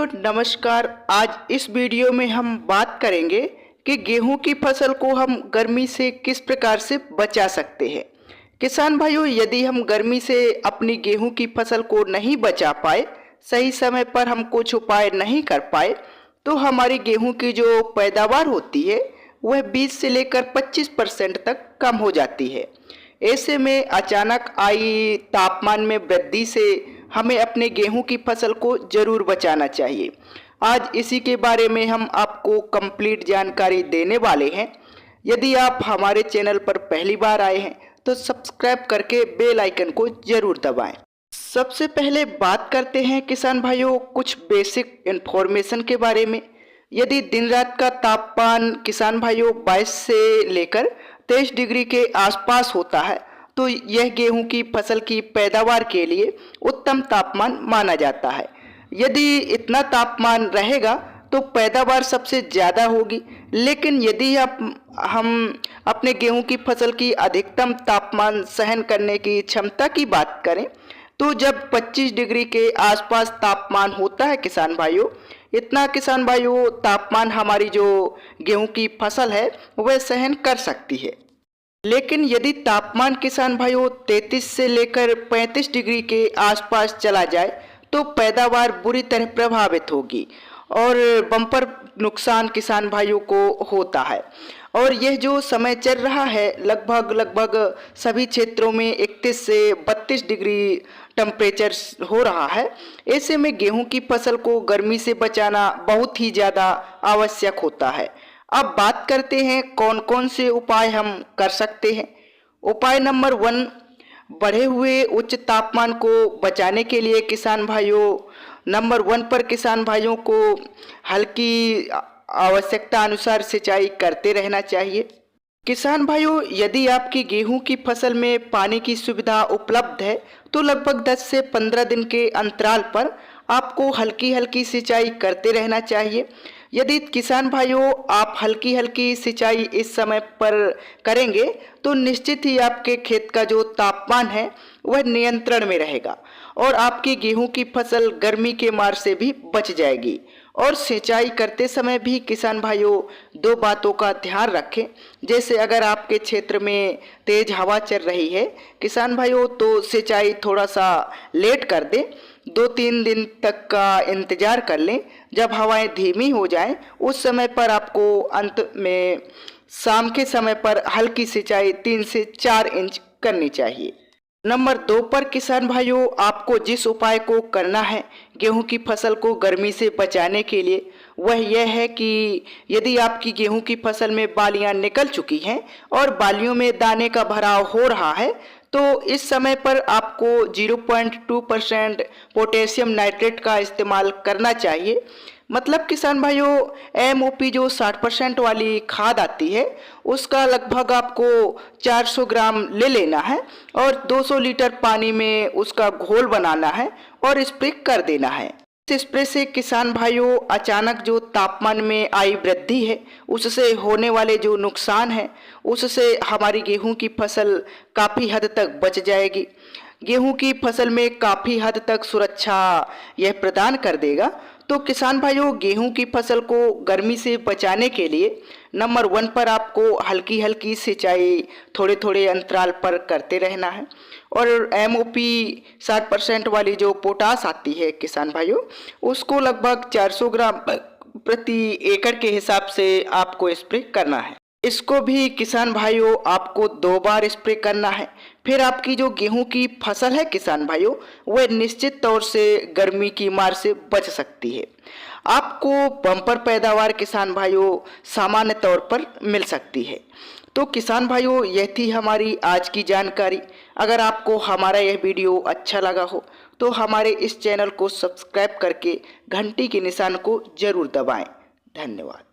नमस्कार। आज इस वीडियो में हम बात करेंगे कि गेहूं की फसल को हम गर्मी से किस प्रकार से बचा सकते हैं। किसान भाइयों, यदि हम गर्मी से अपनी गेहूं की फसल को नहीं बचा पाए, सही समय पर हम कुछ उपाय नहीं कर पाए, तो हमारी गेहूं की जो पैदावार होती है वह 20 से लेकर 25% तक कम हो जाती है। ऐसे में अचानक आई तापमान में वृद्धि से हमें अपने गेहूं की फसल को जरूर बचाना चाहिए। आज इसी के बारे में हम आपको कंप्लीट जानकारी देने वाले हैं। यदि आप हमारे चैनल पर पहली बार आए हैं तो सब्सक्राइब करके बेल आइकन को जरूर दबाएं। सबसे पहले बात करते हैं किसान भाइयों कुछ बेसिक इन्फॉर्मेशन के बारे में। यदि दिन रात का तापमान किसान भाइयों 22 से लेकर 23 डिग्री के आसपास होता है तो यह गेहूं की फसल की पैदावार के लिए उत्तम तापमान माना जाता है। यदि इतना तापमान रहेगा तो पैदावार सबसे ज़्यादा होगी। लेकिन यदि हम अपने गेहूं की फसल की अधिकतम तापमान सहन करने की क्षमता की बात करें तो जब 25 डिग्री के आसपास तापमान होता है किसान भाइयों, इतना किसान भाइयों तापमान हमारी जो गेहूं की फसल है वह सहन कर सकती है। लेकिन यदि तापमान किसान भाइयों 33 से लेकर 35 डिग्री के आसपास चला जाए तो पैदावार बुरी तरह प्रभावित होगी और बम्पर नुकसान किसान भाइयों को होता है। और यह जो समय चल रहा है लगभग सभी क्षेत्रों में 31 से 32 डिग्री टेम्परेचर हो रहा है। ऐसे में गेहूं की फसल को गर्मी से बचाना बहुत ही ज़्यादा आवश्यक होता है। अब बात करते हैं कौन कौन से उपाय हम कर सकते हैं। उपाय नंबर 1, बढ़े हुए उच्च तापमान को बचाने के लिए किसान भाइयों नंबर 1 पर किसान भाइयों को हल्की आवश्यकता अनुसार सिंचाई करते रहना चाहिए। किसान भाइयों, यदि आपकी गेहूं की फसल में पानी की सुविधा उपलब्ध है तो लगभग 10 से 15 दिन के अंतराल पर आपको हल्की हल्की सिंचाई करते रहना चाहिए। यदि किसान भाइयों आप हल्की हल्की सिंचाई इस समय पर करेंगे तो निश्चित ही आपके खेत का जो तापमान है वह नियंत्रण में रहेगा और आपकी गेहूं की फसल गर्मी के मार से भी बच जाएगी। और सिंचाई करते समय भी किसान भाइयों 2 बातों का ध्यान रखें। जैसे अगर आपके क्षेत्र में तेज हवा चल रही है किसान भाइयों तो सिंचाई थोड़ा सा लेट कर दें, 2-3 दिन तक का इंतज़ार कर लें। जब हवाएं धीमी हो जाएं उस समय पर आपको अंत में शाम के समय पर हल्की सिंचाई 3 से 4 इंच करनी चाहिए। नंबर 2 पर किसान भाइयों आपको जिस उपाय को करना है गेहूं की फसल को गर्मी से बचाने के लिए वह यह है कि यदि आपकी गेहूं की फसल में बालियां निकल चुकी हैं और बालियों में दाने का भराव हो रहा है तो इस समय पर आपको 0.2% पोटेशियम नाइट्रेट का इस्तेमाल करना चाहिए। मतलब किसान भाइयों MOP जो 60% वाली खाद आती है उसका लगभग आपको 400 ग्राम ले लेना है और 200 लीटर पानी में उसका घोल बनाना है और स्प्रे कर देना है। इस स्प्रे से किसान भाइयों अचानक जो तापमान में आई वृद्धि है उससे होने वाले जो नुकसान है उससे हमारी गेहूं की फसल काफ़ी हद तक बच जाएगी। गेहूं की फसल में काफ़ी हद तक सुरक्षा यह प्रदान कर देगा। तो किसान भाइयों गेहूं की फसल को गर्मी से बचाने के लिए नंबर 1 पर आपको हल्की हल्की सिंचाई थोड़े थोड़े अंतराल पर करते रहना है और MOP 60% वाली जो पोटास आती है किसान भाइयों उसको लगभग 400 ग्राम प्रति एकड़ के हिसाब से आपको स्प्रे करना है। इसको भी किसान भाइयों आपको 2 बार स्प्रे करना है। फिर आपकी जो गेहूं की फसल है किसान भाइयों वह निश्चित तौर से गर्मी की मार से बच सकती है। आपको बम्पर पैदावार किसान भाइयों सामान्य तौर पर मिल सकती है। तो किसान भाइयों यह थी हमारी आज की जानकारी। अगर आपको हमारा यह वीडियो अच्छा लगा हो तो हमारे इस चैनल को सब्सक्राइब करके घंटी के निशान को जरूर दबाएं। धन्यवाद।